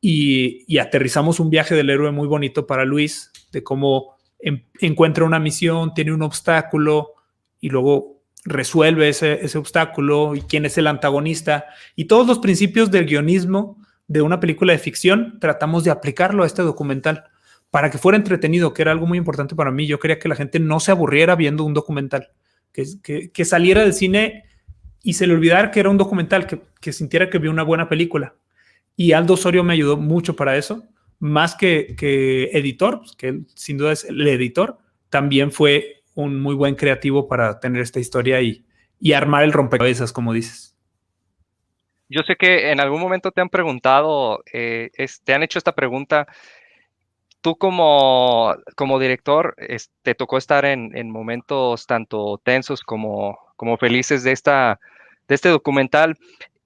y aterrizamos un viaje del héroe muy bonito para Luis, de cómo encuentra una misión, tiene un obstáculo y luego resuelve ese obstáculo y quién es el antagonista. Y todos los principios del guionismo de una película de ficción tratamos de aplicarlo a este documental para que fuera entretenido, que era algo muy importante para mí. Yo quería que la gente no se aburriera viendo un documental, que saliera del cine y se le olvidara que era un documental, que sintiera que vio una buena película. Y Aldo Osorio me ayudó mucho para eso, más que editor, que él sin duda es el editor, también fue un muy buen creativo para tener esta historia y armar el rompecabezas, como dices. Yo sé que en algún momento te han preguntado, te han hecho esta pregunta. Tú como director, te tocó estar en momentos tanto tensos como felices de este documental.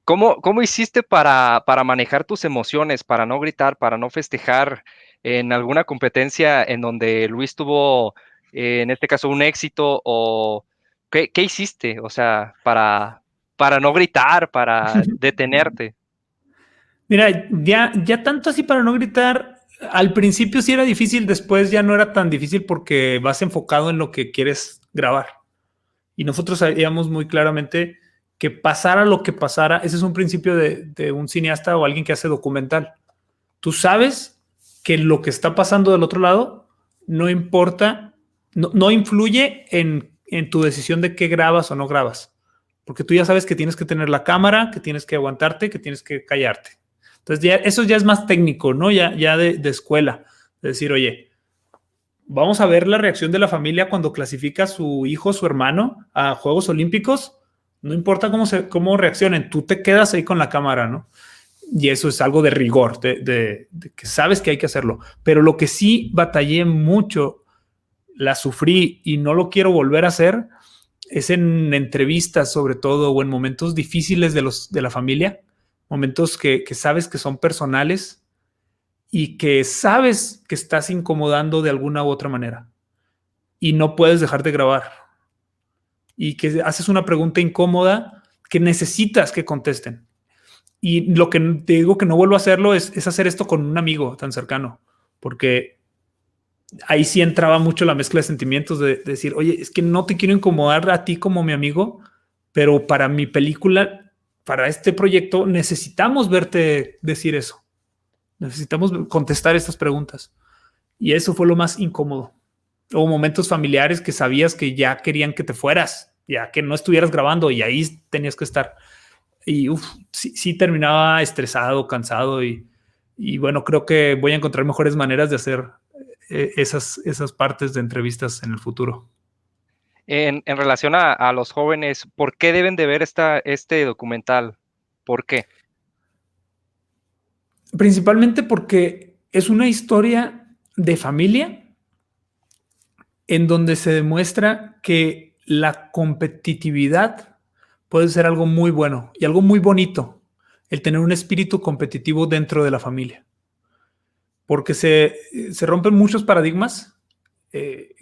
¿Cómo hiciste para manejar tus emociones, para no gritar, para no festejar en alguna competencia en donde Luis tuvo, en este caso, un éxito? ¿O qué hiciste? O sea, para no gritar, para detenerte. Mira, ya tanto así para no gritar, al principio sí era difícil, después ya no era tan difícil porque vas enfocado en lo que quieres grabar. Y nosotros sabíamos muy claramente que pasara lo que pasara, ese es un principio de un cineasta o alguien que hace documental. Tú sabes que lo que está pasando del otro lado no importa, no influye en tu decisión de qué grabas o no grabas. Porque tú ya sabes que tienes que tener la cámara, que tienes que aguantarte, que tienes que callarte. Entonces, eso ya es más técnico, ¿no? Ya de escuela. De decir, oye, vamos a ver la reacción de la familia cuando clasifica a su hijo, su hermano a Juegos Olímpicos. No importa cómo reaccionen, tú te quedas ahí con la cámara, ¿no? Y eso es algo de rigor, de que sabes que hay que hacerlo. Pero lo que sí batallé mucho, la sufrí y no lo quiero volver a hacer, es en entrevistas sobre todo o en momentos difíciles de la familia, momentos que sabes que son personales y que sabes que estás incomodando de alguna u otra manera y no puedes dejar de grabar y que haces una pregunta incómoda que necesitas que contesten. Y lo que te digo que no vuelvo a hacerlo es hacer esto con un amigo tan cercano, porque ahí sí entraba mucho la mezcla de sentimientos de decir, oye, es que no te quiero incomodar a ti como mi amigo, pero para mi película, para este proyecto, necesitamos verte decir eso. Necesitamos contestar estas preguntas. Y eso fue lo más incómodo. Hubo momentos familiares que sabías que ya querían que te fueras, ya que no estuvieras grabando y ahí tenías que estar. Y sí terminaba estresado, cansado y bueno, creo que voy a encontrar mejores maneras de hacer esas partes de entrevistas en el futuro. En relación a los jóvenes, ¿por qué deben de ver este documental? ¿Por qué? Principalmente porque es una historia de familia en donde se demuestra que la competitividad puede ser algo muy bueno y algo muy bonito, el tener un espíritu competitivo dentro de la familia. Porque se rompen muchos paradigmas.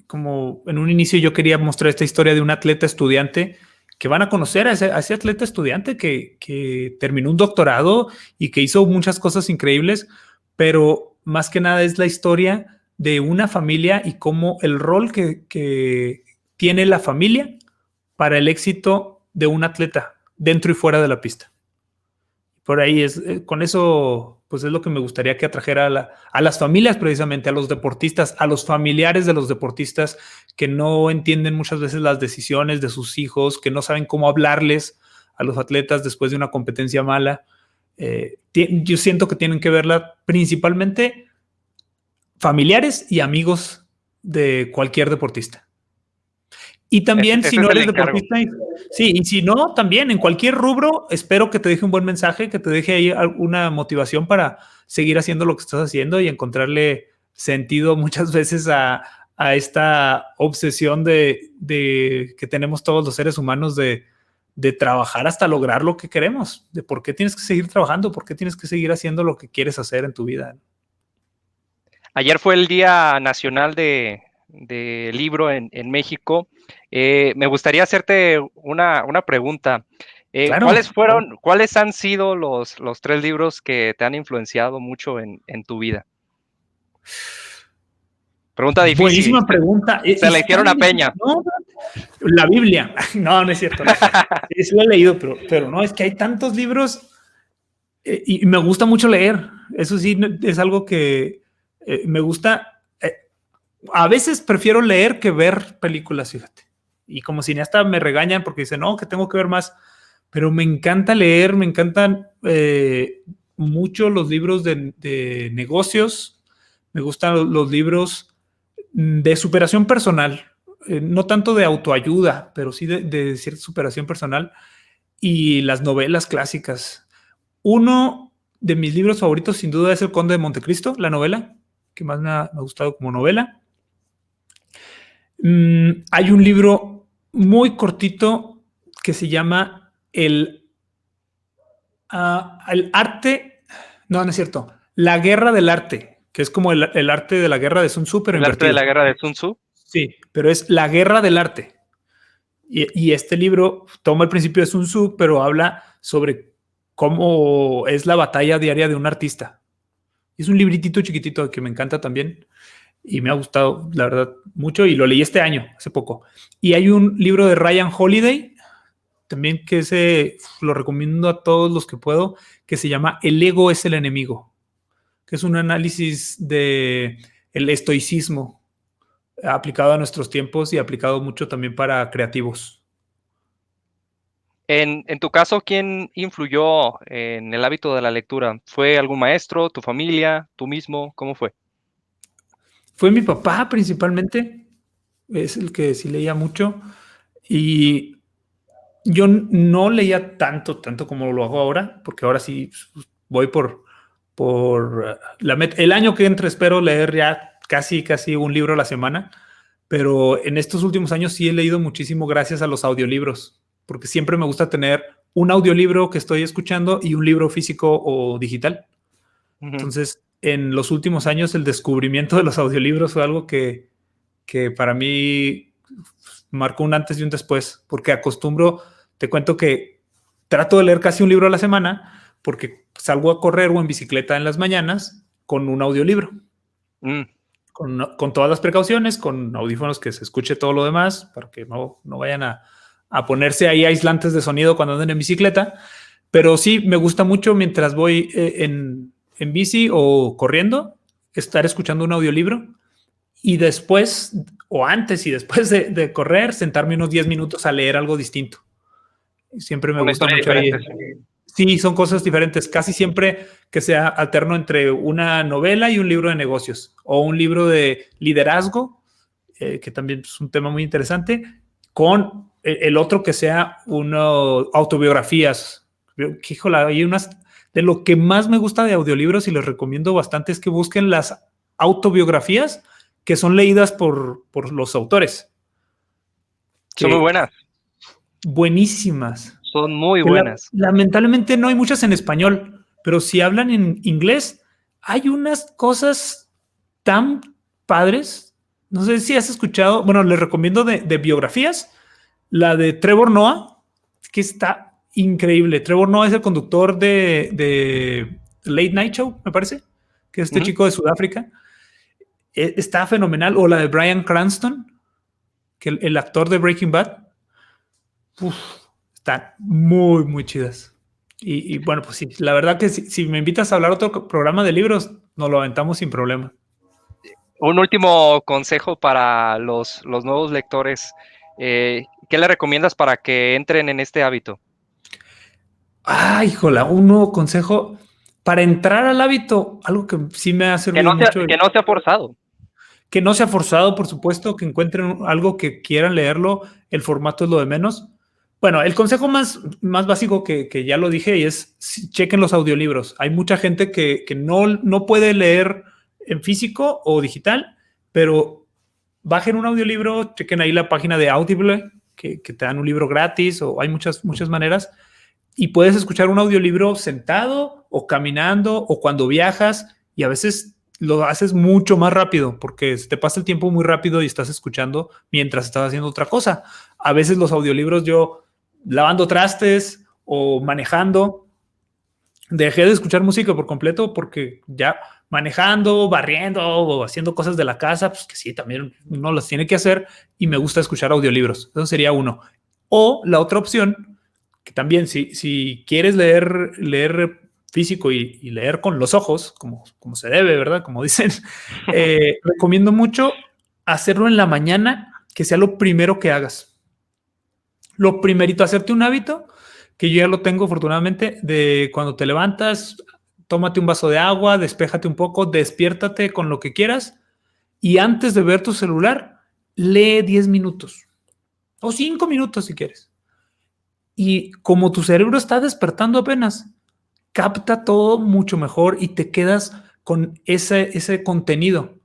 Como en un inicio yo quería mostrar esta historia de un atleta estudiante que van a conocer a ese atleta estudiante que terminó un doctorado y que hizo muchas cosas increíbles, pero más que nada es la historia de una familia y cómo el rol que tiene la familia para el éxito de un atleta dentro y fuera de la pista. Por ahí con eso, pues es lo que me gustaría que atrajera a las familias precisamente, a los deportistas, a los familiares de los deportistas que no entienden muchas veces las decisiones de sus hijos, que no saben cómo hablarles a los atletas después de una competencia mala. Yo siento que tienen que verla principalmente familiares y amigos de cualquier deportista. Y también si no eres deportista, sí, y si no, también en cualquier rubro, espero que te deje un buen mensaje, que te deje ahí alguna motivación para seguir haciendo lo que estás haciendo y encontrarle sentido muchas veces a esta obsesión de que tenemos todos los seres humanos de trabajar hasta lograr lo que queremos, de por qué tienes que seguir trabajando, por qué tienes que seguir haciendo lo que quieres hacer en tu vida. Ayer fue el Día Nacional de Libro en México. Me gustaría hacerte una pregunta. Claro. ¿Cuáles han sido los 3 libros que te han influenciado mucho en tu vida? Pregunta difícil. Buenísima pregunta. Se la hicieron a Peña. No, la Biblia. No, no es cierto. No. Sí lo he leído, pero no, es que hay tantos libros y me gusta mucho leer. Eso sí, es algo que me gusta. A veces prefiero leer que ver películas, fíjate. Y como cineasta me regañan porque dicen, no, que tengo que ver más. Pero me encanta leer, me encantan mucho los libros de negocios. Me gustan los libros de superación personal, no tanto de autoayuda, pero sí de cierta superación personal, y las novelas clásicas. Uno de mis libros favoritos sin duda es El Conde de Montecristo, la novela que más me ha gustado como novela. Hay un libro muy cortito que se llama el arte, no es cierto, La Guerra del Arte, que es como el arte de la guerra de Sun Tzu, pero invertido. ¿El arte de la guerra de Sun Tzu? Sí, pero es La Guerra del Arte. Y este libro toma el principio de Sun Tzu, pero habla sobre cómo es la batalla diaria de un artista. Es un libritito chiquitito que me encanta también y me ha gustado, la verdad, mucho, y lo leí este año, hace poco. Y hay un libro de Ryan Holiday, también que lo recomiendo a todos los que puedo, que se llama El ego es el enemigo, que es un análisis de el estoicismo aplicado a nuestros tiempos y aplicado mucho también para creativos. En tu caso, ¿quién influyó en el hábito de la lectura? ¿Fue algún maestro, tu familia, tú mismo? ¿Cómo fue? Fue mi papá principalmente, es el que sí leía mucho, y yo no leía tanto como lo hago ahora, porque ahora sí voy por el año que entra espero leer ya casi un libro a la semana, pero en estos últimos años sí he leído muchísimo gracias a los audiolibros, porque siempre me gusta tener un audiolibro que estoy escuchando y un libro físico o digital. Entonces, en los últimos años el descubrimiento de los audiolibros fue algo que para mí marcó un antes y un después, porque te cuento que trato de leer casi un libro a la semana porque salgo a correr o en bicicleta en las mañanas con un audiolibro. Con todas las precauciones, con audífonos que se escuche todo lo demás, para que no vayan a ponerse ahí aislantes de sonido cuando anden en bicicleta. Pero sí, me gusta mucho mientras voy en bici o corriendo, estar escuchando un audiolibro y después, o antes y después de correr, sentarme unos 10 minutos a leer algo distinto. Siempre me gusta mucho ahí. Sí, son cosas diferentes. Casi siempre que sea alterno entre una novela y un libro de negocios o un libro de liderazgo, que también es un tema muy interesante, con el otro que sea autobiografías. Híjole, hay unas de lo que más me gusta de audiolibros y les recomiendo bastante es que busquen las autobiografías que son leídas por los autores. Son muy buenas. Buenísimas. Son muy buenas. Lamentablemente no hay muchas en español, pero si hablan en inglés, hay unas cosas tan padres. No sé si has escuchado, bueno, les recomiendo de biografías, la de Trevor Noah, que está increíble. Trevor Noah es el conductor de Late Night Show, me parece, que es chico de Sudáfrica. Está fenomenal. O la de Bryan Cranston, que el actor de Breaking Bad. Están muy, muy chidas. Y bueno, pues sí, la verdad que si me invitas a hablar otro programa de libros, nos lo aventamos sin problema. Un último consejo para los nuevos lectores. ¿Qué le recomiendas para que entren en este hábito? Híjola, un nuevo consejo para entrar al hábito, algo que sí me ha servido mucho. Que no sea forzado. Que no sea forzado, por supuesto, que encuentren algo que quieran leerlo, el formato es lo de menos. Bueno, el consejo más básico que ya lo dije y es chequen los audiolibros. Hay mucha gente que no puede leer en físico o digital, pero bajen un audiolibro, chequen ahí la página de Audible, que te dan un libro gratis o hay muchas maneras y puedes escuchar un audiolibro sentado o caminando o cuando viajas y a veces lo haces mucho más rápido porque se te pasa el tiempo muy rápido y estás escuchando mientras estás haciendo otra cosa. A veces los audiolibros yo lavando trastes o manejando, dejé de escuchar música por completo porque ya manejando, barriendo o haciendo cosas de la casa, pues que sí, también uno las tiene que hacer y me gusta escuchar audiolibros. Eso sería uno. O la otra opción, que también si quieres leer físico y leer con los ojos, como se debe, ¿verdad? Como dicen, recomiendo mucho hacerlo en la mañana, que sea lo primero que hagas. Lo primerito, hacerte un hábito, que yo ya lo tengo afortunadamente, de cuando te levantas, tómate un vaso de agua, despéjate un poco, despiértate con lo que quieras y antes de ver tu celular, lee 10 minutos o 5 minutos si quieres. Y como tu cerebro está despertando apenas, capta todo mucho mejor y te quedas con ese contenido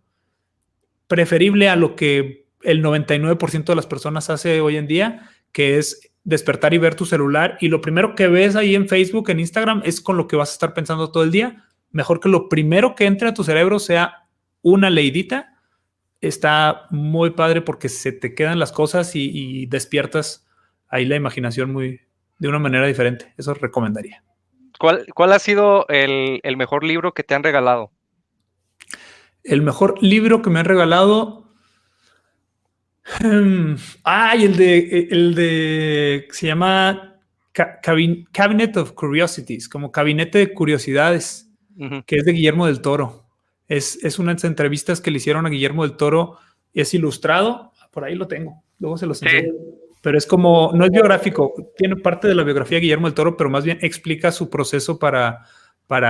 preferible a lo que el 99% de las personas hace hoy en día, que es despertar y ver tu celular y lo primero que ves ahí en Facebook, en Instagram, es con lo que vas a estar pensando todo el día. Mejor que lo primero que entre a tu cerebro sea una leidita. Está muy padre porque se te quedan las cosas y despiertas ahí la imaginación de una manera diferente. Eso recomendaría. ¿Cuál ha sido el mejor libro que te han regalado? El mejor libro que me han regalado. El de se llama Cabinet of Curiosities, como Gabinete de Curiosidades, Ujú. que es de Guillermo del Toro. Es unas entrevistas que le hicieron a Guillermo del Toro. Es ilustrado. Por ahí lo tengo. Luego se los Sí, enseño. Pero es como, no es biográfico, tiene parte de la biografía de Guillermo del Toro, pero más bien explica su proceso para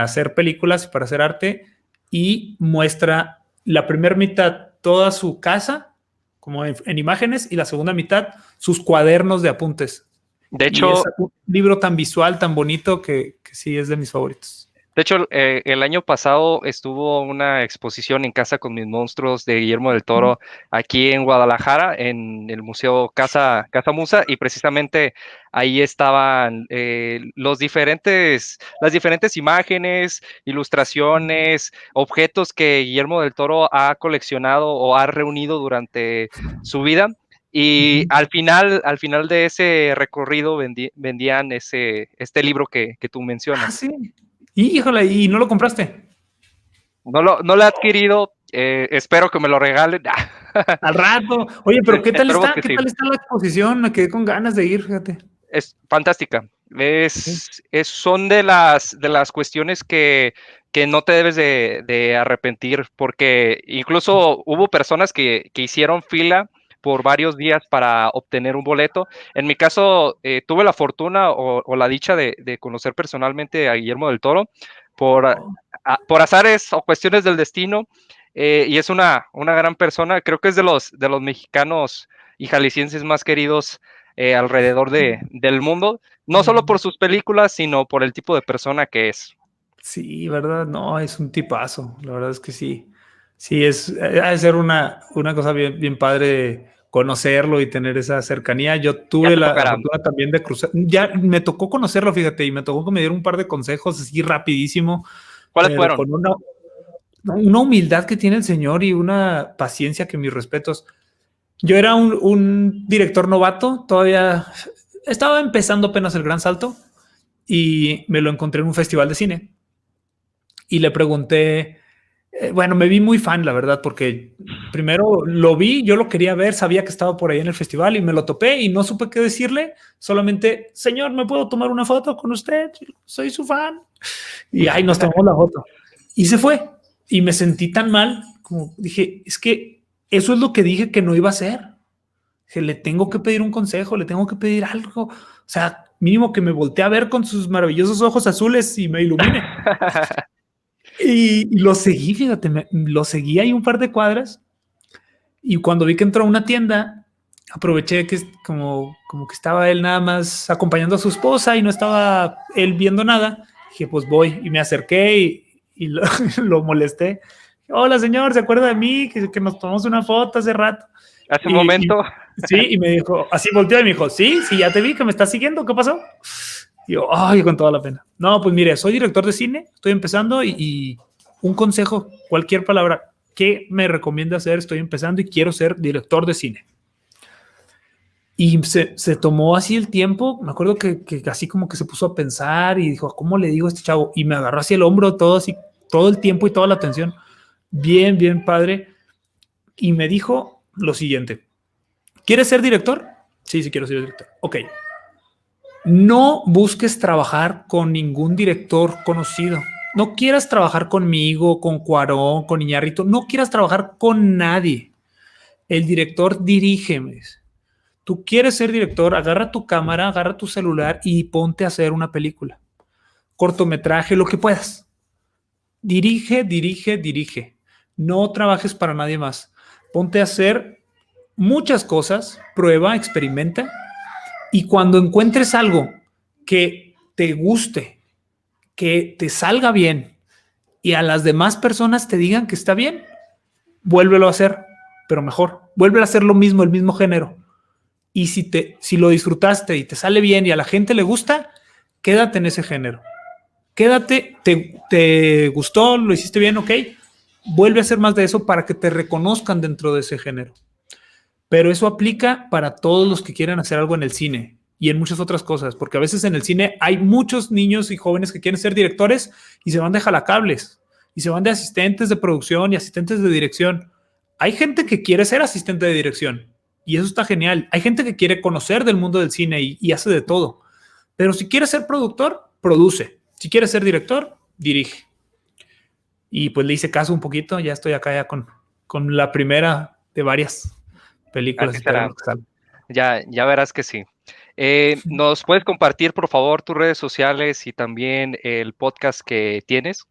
hacer películas, para hacer arte y muestra la primera mitad toda su casa como en imágenes y la segunda mitad sus cuadernos de apuntes. de Y es hecho, un libro tan visual, tan bonito que sí es de mis favoritos. el año pasado estuvo una exposición en Casa con mis monstruos de Guillermo del Toro aquí en Guadalajara, en el Museo Casa Musa, y precisamente ahí estaban las diferentes imágenes, ilustraciones, objetos que Guillermo del Toro ha coleccionado o ha reunido durante su vida. Y al final de ese recorrido vendían este libro que tú mencionas. Sí. Y, híjole, ¿y no lo compraste? No lo he adquirido, espero que me lo regalen. Al rato. Oye, pero ¿qué tal Esperemos está? que ¿Qué sí. tal está la exposición? Me quedé con ganas de ir, fíjate. Es fantástica. Sí. Son de las cuestiones que no te debes de arrepentir, porque incluso hubo personas que hicieron fila por varios días para obtener un boleto. En mi caso, tuve la fortuna o la dicha de conocer personalmente a Guillermo del Toro por, Oh, por azares o cuestiones del destino, y es una gran persona. Creo que es de los mexicanos y jaliscienses más queridos alrededor del mundo, no solo por sus películas, sino por el tipo de persona que es. sí, ¿verdad? No, es un tipazo. La verdad es que sí. Sí, ha de ser una cosa bien padre conocerlo y tener esa cercanía. Yo Ya tuve te la tocará. fortuna también de cruzar. Ya me tocó conocerlo, fíjate, y me tocó que me diera un par de consejos así rapidísimo, ¿Cuáles pero fueron? con una humildad que tiene el señor y una paciencia que mis respetos. Yo era un director novato, todavía estaba empezando apenas el gran salto y me lo encontré en un festival de cine y le pregunté, bueno, me vi muy fan, la verdad, porque primero lo vi, yo lo quería ver, sabía que estaba por ahí en el festival y me lo topé y no supe qué decirle, solamente, señor, ¿me puedo tomar una foto con usted? Soy su fan. Y ahí nos tomamos la foto. Y se fue. Y me sentí tan mal, como dije, es que eso es lo que dije que no iba a hacer. Que le tengo que pedir un consejo, le tengo que pedir algo. O sea, mínimo que me voltee a ver con sus maravillosos ojos azules y me ilumine. Y lo seguí, fíjate, lo seguí ahí un par de cuadras y cuando vi que entró a una tienda, aproveché que como que estaba él nada más acompañando a su esposa y no estaba él viendo nada. Dije, pues voy y me acerqué y lo molesté. Hola, señor, ¿se acuerda de mí? Que nos tomamos una foto hace rato. Hace un momento. Sí, y me dijo, así volteó y me dijo, sí, ya te vi que me estás siguiendo, ¿qué pasó? Y yo, ay, con toda la pena. No, pues mire, soy director de cine, estoy empezando y un consejo, cualquier palabra, ¿qué me recomienda hacer? Estoy empezando y quiero ser director de cine. Y se tomó así el tiempo, me acuerdo que así como que se puso a pensar y dijo, ¿cómo le digo a este chavo? Y me agarró así el hombro todo así, todo el tiempo y toda la atención. Bien, bien padre. Y me dijo lo siguiente, ¿quieres ser director? Sí, sí quiero ser director. Ok. No busques trabajar con ningún director conocido. No quieras trabajar conmigo, con Cuarón, con Iñárritu. No quieras trabajar con nadie. El director dirige. Tú quieres ser director, agarra tu cámara, agarra tu celular y ponte a hacer una película. Cortometraje, lo que puedas. Dirige, dirige, dirige. No trabajes para nadie más. Ponte a hacer muchas cosas, prueba, experimenta y cuando encuentres algo que te guste, que te salga bien y a las demás personas te digan que está bien, vuélvelo a hacer, pero mejor. Vuelve a hacer lo mismo, el mismo género. Y si lo disfrutaste y te sale bien y a la gente le gusta, quédate en ese género. Quédate, te gustó, lo hiciste bien, ok. Vuelve a hacer más de eso para que te reconozcan dentro de ese género. Pero eso aplica para todos los que quieren hacer algo en el cine y en muchas otras cosas, porque a veces en el cine hay muchos niños y jóvenes que quieren ser directores y se van de jalacables y se van de asistentes de producción y asistentes de dirección. Hay gente que quiere ser asistente de dirección y eso está genial. Hay gente que quiere conocer del mundo del cine y hace de todo. Pero si quieres ser productor, produce. Si quieres ser director, dirige. Y pues le hice caso un poquito, ya estoy acá ya con la primera de varias películas. Así será. Ya verás que sí. ¿Nos puedes compartir, por favor, tus redes sociales y también el podcast que tienes?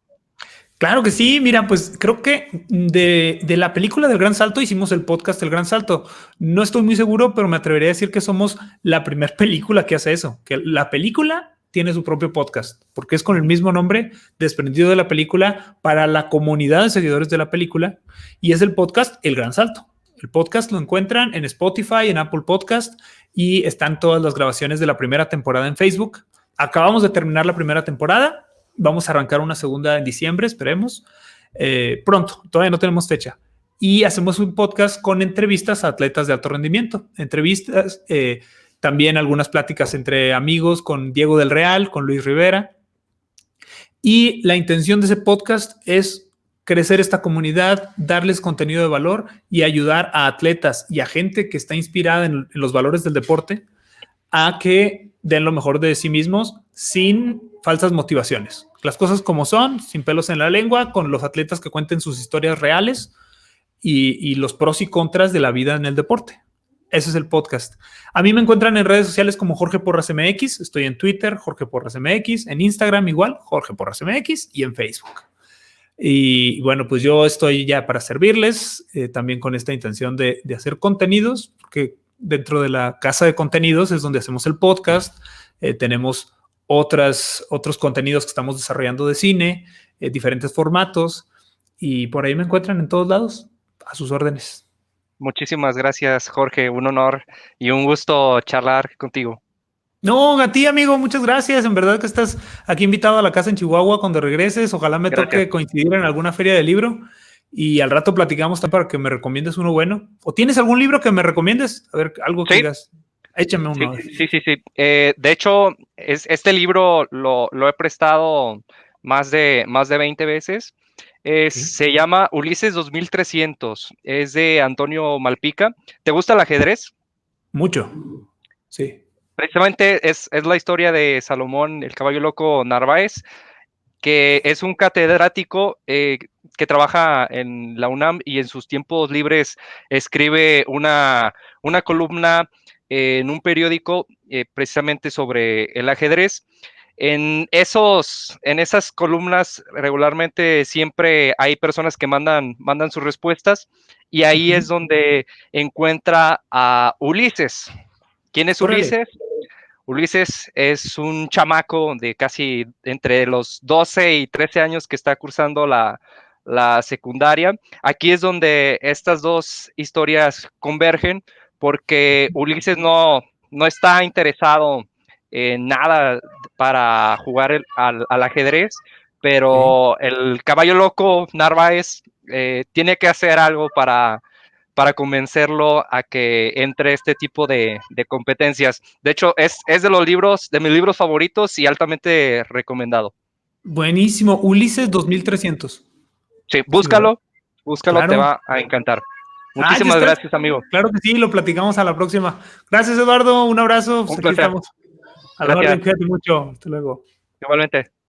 Claro que sí, mira, pues creo que de la película del Gran Salto hicimos el podcast El Gran Salto. No estoy muy seguro, pero me atrevería a decir que somos la primera película que hace eso, que la película tiene su propio podcast, porque es con el mismo nombre, desprendido de la película, para la comunidad de seguidores de la película, y es el podcast El Gran Salto. El podcast lo encuentran en Spotify, en Apple Podcast, y están todas las grabaciones de la primera temporada en Facebook. Acabamos de terminar la primera temporada. Vamos a arrancar una segunda en diciembre, esperemos. Pronto, todavía no tenemos fecha. Y hacemos un podcast con entrevistas a atletas de alto rendimiento. Entrevistas, también algunas pláticas entre amigos con Diego del Real, con Luis Rivera. Y la intención de ese podcast es crecer esta comunidad, darles contenido de valor y ayudar a atletas y a gente que está inspirada en los valores del deporte a que den lo mejor de sí mismos sin falsas motivaciones. Las cosas como son, sin pelos en la lengua, con los atletas que cuenten sus historias reales y los pros y contras de la vida en el deporte. Ese es el podcast. A mí me encuentran en redes sociales como Jorge Porras MX. Estoy en Twitter, Jorge Porras MX. En Instagram igual, Jorge Porras MX. Y en Facebook. Y bueno, pues yo estoy ya para servirles, también con esta intención de hacer contenidos, porque dentro de la casa de contenidos es donde hacemos el podcast. Tenemos otros contenidos que estamos desarrollando de cine, diferentes formatos, y por ahí me encuentran en todos lados, a sus órdenes. Muchísimas gracias, Jorge. Un honor y un gusto charlar contigo. No, a ti, amigo, muchas gracias. En verdad que estás aquí invitado a la casa en Chihuahua cuando regreses. Ojalá me Gracias. toque coincidir en alguna feria de libro y al rato platicamos para que me recomiendes uno bueno. ¿O tienes algún libro que me recomiendes? A ver, algo que Sí, digas. Échame uno. sí. De hecho, este libro lo he prestado más de 20 veces. ¿Sí? Se llama Ulises 2300. Es de Antonio Malpica. ¿Te gusta el ajedrez? Mucho. Sí. Precisamente es la historia de Salomón, el caballo loco Narváez, que es un catedrático que trabaja en la UNAM y en sus tiempos libres escribe una columna en un periódico precisamente sobre el ajedrez. En esas columnas regularmente siempre hay personas que mandan sus respuestas, y ahí es donde encuentra a Ulises. ¿Quién es Órale. Ulises? Ulises es un chamaco de casi entre los 12 y 13 años que está cursando la secundaria. Aquí es donde estas dos historias convergen, porque Ulises no está interesado en nada para jugar al ajedrez, Okay. pero el caballo loco Narváez tiene que hacer algo para convencerlo a que entre este tipo de competencias. De hecho, es de mis libros favoritos y altamente recomendado. Buenísimo. Ulises 2300. Sí, Sí, ¿verdad? búscalo, te Claro. va a encantar. Ah, ya Muchísimas está. gracias, amigo. Claro que sí, lo platicamos a la próxima. Gracias, Eduardo. Un abrazo. Pues Un aquí placer. estamos. A la Gracias. orden, cuídate mucho. Hasta luego. Igualmente.